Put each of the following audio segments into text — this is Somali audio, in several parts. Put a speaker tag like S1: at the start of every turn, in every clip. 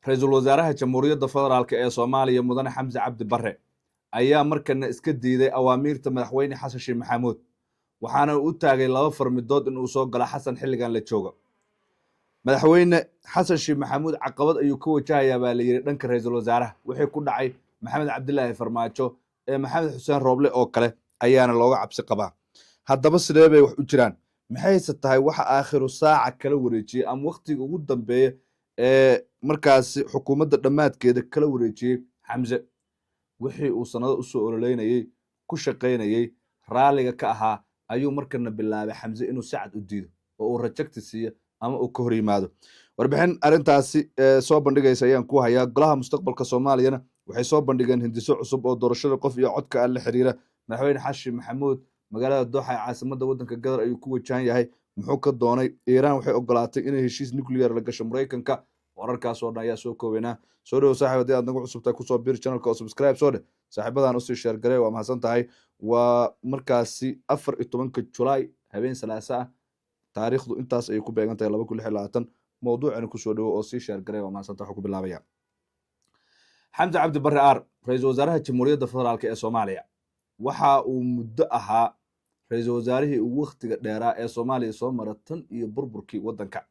S1: Ra'iisul Wasaaraha Jamhuuriyadda Federaalka ee Soomaaliya Mudane Xamse Cabdi Barre ayaa markana iska diiday awaamiirta madaxweyne Xasan Sheikh Maxamuud waxaana uu taagay laba farmidood in uu soo galo Xasan xilligan la joogo. Madaxweyne Xasan Sheikh Maxamuud caqabad ayuu ka wajahayaa baa la yiri dhanka ra'iisul wasaaraha wixii ku dhacay Maxamed Cabdilaahi Farmaajo ee Maxamed Xuseen Rooble oo kale ayaana looga cabsi qabaa. Haddaba sidee bay wax u jiraan? Maxayse tahay waxa aakhiru saaca kala wareejiyay ama waqtiga ugu dambeeya ee markaasi xukuumadda dhammaadkeeda kala wareejiyay Xamse wixii uu sanado u soo ololeynayay ku shaqeynayay raaliga ka ahaa ayuu markana bilaabay Xamse inuu sacad u diido oo uu rajagti siiyo ama uu ka hor yimaado. Warbixin arrintaasi soo bandhigaysa ayaan ku hayaa golaha mustaqbalka Soomaaliyana waxay soo bandhigeen hindiso cusub oo doorashada qof iyo codka la xiriira. Madaxweyne Xasan Sheikh Maxamuud magaalada Dooxa ee caasimadda waddanka Qatar ayuu ku wajahan yahay. Muxuu ka doonay? Iiraan waxay ogolaatay inay heshiis nuclear la gasho Mareykanka. wararkaas oo dhan ayaa soo koobanaa. Soo dhaw saaxiib haddii aad nagu cusubtahay ku soo biir channelka oo subscribe soo dheh. saaxiibadan u sii share garee waa mahadsan tahay. waa markaasi 14 July habeen Salaaso ah. taariikhdu intaas ay ku beegan tahay 2026 mowduucana ku soo dhawo oo sii share garee waa mahadsan tahay ku bilaabaya. Xamse Cabdi Barre ra'iisul wasaaraha Jamhuuriyadda Federaalka ee Soomaaliya waxa uu muddo ahaa ra'iisul wasaarihii ugu waqtiga dheeraa ee Soomaaliya soo maray tan iyo burburkii waddanka.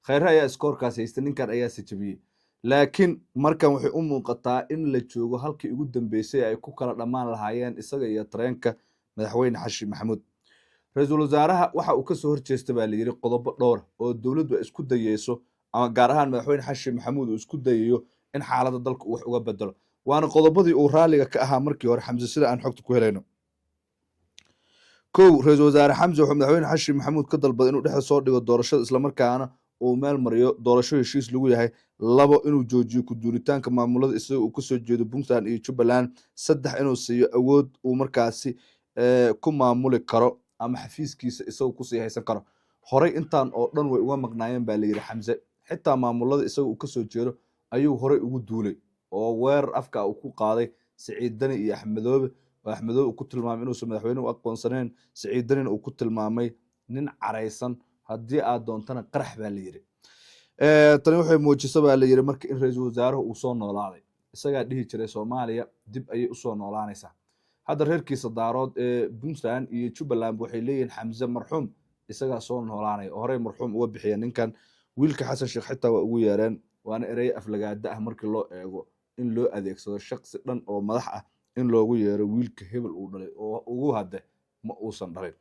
S1: Khayr ayaa iskoorkaas haystay ninkan ayaa sajabiyay. laakiin markan waxay u muuqataa in la joogo halkii ugu dambeysay ay ku kala dhamaan lahaayeen isaga iyo tareenka madaxweyne Xasan Sheikh Maxamuud. ra'iisul wasaaraha waxa uu ka soo horjeestay baa la yiri qodobo dhowr oo dawladdu ay isku dayeyso ama gaar ahaan madaxweyne Xasan Sheikh Maxamuud uu isku dayayo in xaaladda dalka wax uga bedelo. waana qodobadii uu raaliga ka ahaa markii hore Xamse sida aan xogta ku helayno. kow ra'iisul wasaare Xamse wuxuu madaxweyne Xasan Sheikh Maxamuud ka dalbaday inuu dhex soo dhigo doorashada isla markaana uu meel mariyo doorasho heshiis lagu yahay. labo inuu joojiyo ku duulitaanka maamulada isaga uu ka soo jeedo Puntland iyo Jubbaland. saddex inuu siiyo awood uu markaasi ku maamuli karo ama xafiiskiisa isaga ku sii haysan karo. horey intaan oo dhan way uga maqnaayeen baa la yiri Xamse xitaa maamulada isaga uu ka soo jeedo ayuu horey ugu duulay oo weerar afka uu ku qaaday Siciid Dani iyo Axmedoobe uu ku tilmaamay inuu madaxweyne u aqoonsaneen. Siciid Dani uu ku tilmaamay nin careysan haddii aad doontana qarax baa la yiri. tani waxay muujisay baa la yiri marka in ra'iisul wasaaruhu uu soo noolaaday isagaa dhihi jiray Soomaaliya dib ayay u soo noolaanaysaa. hadda reerkiisa daarood ee Puntland iyo Jubbaland waxay leeyihiin Xamse marxuum isagaa soo noolaanaya horey marxuum uga bixiya ninkan. wiilka Xasan Sheikh xitaa waa ugu yeereen waana erey aflagaada ah markii loo eego in loo adeegsado shakhsi dhan oo madax ah in loogu yeero wiilka hebel uu dhalay oo ugu hadde ma uusan dhalin.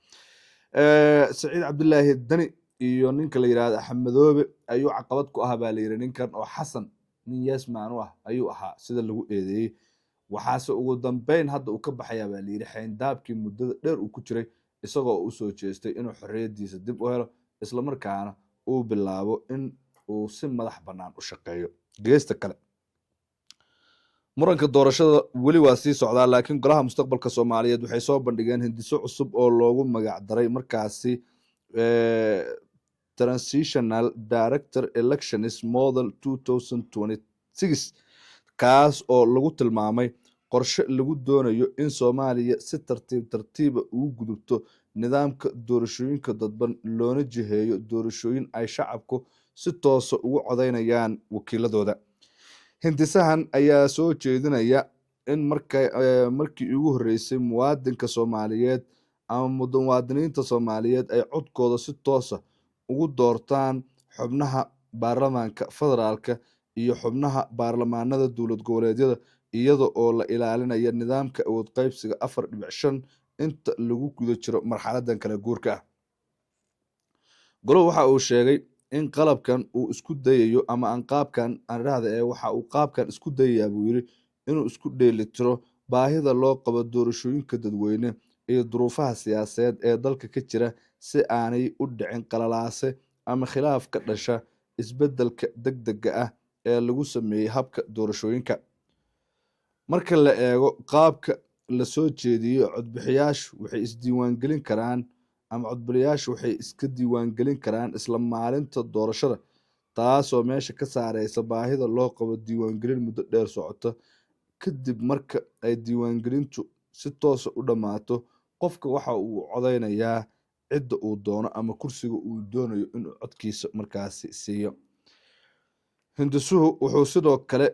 S1: Siciid Cabdilaahi Dani iyo ninka la yiraahdo Axmedoobe ayuu caqabad ku ah baa la yiri ninkan oo Xasan nin Yasmaan ah ayuu ahaa sida lagu eedeeyay. waxaase ugu dambeyn hadda uu ka baxayaa baa la yiri xeyndaabkii muddada dheer uu ku jiray isagoo u soo jeestay inuu xorriyadiisa dib u helo isla markaana uu bilaabo in uu si madax bannaan u shaqeeyo. geesta kale muranka doorashada weli waa sii socdaa laakiin golaha mustaqbalka Soomaaliyeed waxay soo bandhigeen hindiso cusub oo loogu magac daray markaasi Transitional Director Elections Model 2026 kaas oo lagu tilmaamay qorshe lagu doonayo in Soomaaliya si tartiib ugu gudubto nidaamka doorashooyinka dadban loona jiheeyo doorashooyin ay shacabku si toos ugu codeynayaan wakiiladooda. hindisahan ayaa soo jeedinaya in markii ugu horeysay muwaadinka Soomaaliyeed ama muwaadiniinta Soomaaliyeed ay codkooda si toos ah ugu doortaan xubnaha baarlamaanka federaalka iyo xubnaha baarlamaanada dowlad goboleedyada iyada oo la ilaalinayo nidaamka awood qaybsiga 4.5 inta lagu guda jiro marxaladan kala guurka ah. golo waxa uu sheegay in qalabkan uu isku dayayo ama aan qaabkan aan raahday waxa uu qaabkan isku dayayaa buu yiri inuu isku dheelitiro baahida loo qabo doorashooyinka dadweyne iyo duruufaha siyaasadeed ee dalka ka jira si aanay u dhicin qalalaase ama khilaaf ka dhasha isbedelka degdega ah ee lagu sameeyay habka doorashooyinka. marka la eego qaabka la soo jeediyay codbixiyaashu waxay isdiiwaangelin karaan ama codbixiyaashu waxay iska diiwaangelin karaan isla maalinta doorashada taasoo meesha ka saaraysa baahida loo qabo diiwaangelin muddo dheer socota. kadib marka ay diiwaangelintu si toos u dhamaato qofka waxa uu codeynayaa cidda uu doono ama kursiga uu doonayo inuu codkiisa markaasi siiyo. hindisuhu wuxuu sidoo kale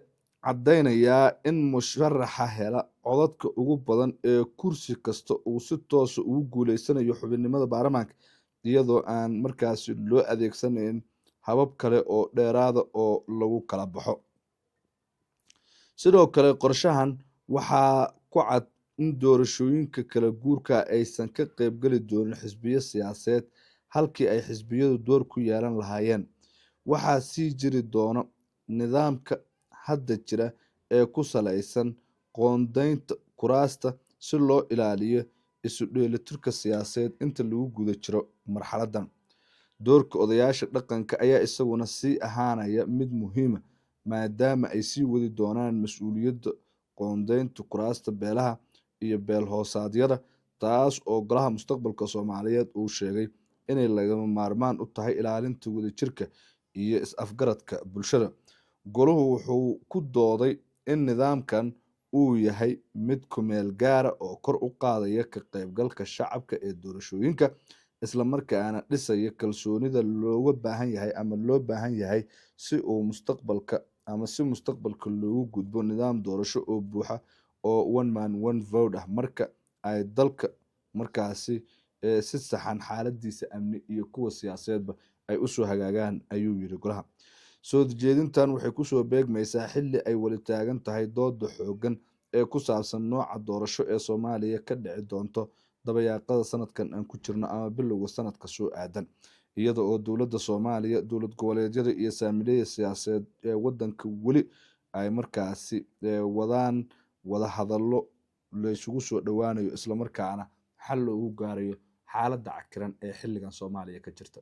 S1: caddaynayaa in musharaxa hela codadka ugu badan ee kursi kasta uu si toosa ugu guuleysanayo xubinnimada baarlamaanka iyadoo aan markaasi loo adeegsanayn habab kale oo dheeraada oo lagu kala baxo. sidoo kale qorshahan waxaa ku cad in doorashooyinka kala guurka aysan ka qaybgeli doonin xisbiyo siyaasadeed halkii ay xisbiyadu door ku yeelan lahaayeen. waxaa sii jiri doona nidaamka hadda jira ee ku saleysan qoondaynta kuraasta si loo ilaaliyo isu dheelitirka siyaasadeed inta lagu guda jiro marxaladan. doorka odayaasha dhaqanka ayaa isaguna sii ahaanaya mid muhiima maadaama ay sii wadi doonaan mas-uuliyadda qoondaynta kuraasta beelaha iyo beel hoosaadyada, taas oo golaha mustaqbalka Soomaaliyeed uu sheegay inay lagama maarmaan u tahay ilaalinta wadajirka iyo is-afgaradka bulshada. Goluhu wuxuu ku dooday in nidaamkan uu yahay mid ku meel gaara oo kor u qaadaya ka qaybgalka shacabka ee doorashooyinka, isla markaana dhisaya kalsoonida loo baahan yahay si mustaqbalka loogu gudbo nidaam doorasho oo buuxa oo one man one vote ah marka ay dalka markaasi si saxan xaaladiisa amni iyo kuwa siyaasadeedba ay usoo hagaagaan, ayuu yiri golaha. soo jeedintan waxay kusoo beegmaysaa xilli ay wali taagan tahay dooda xoogan ee ku saabsan nooca doorasho ee Soomaaliya ka dhici doonto dabayaaqada sanadkan aan ku jirno ama bilowga sanadka soo aadan, iyada oo dowladda Soomaaliya, dowlad goboleedyada iyo saamileyda siyaasadeed ee wadanka weli ay markaasi wadaan wada hadallo la isugu soo dhawaanayo isla markaana xal loogu gaarayo xaaladda cakiran ee xilligan Soomaaliya ka jirta.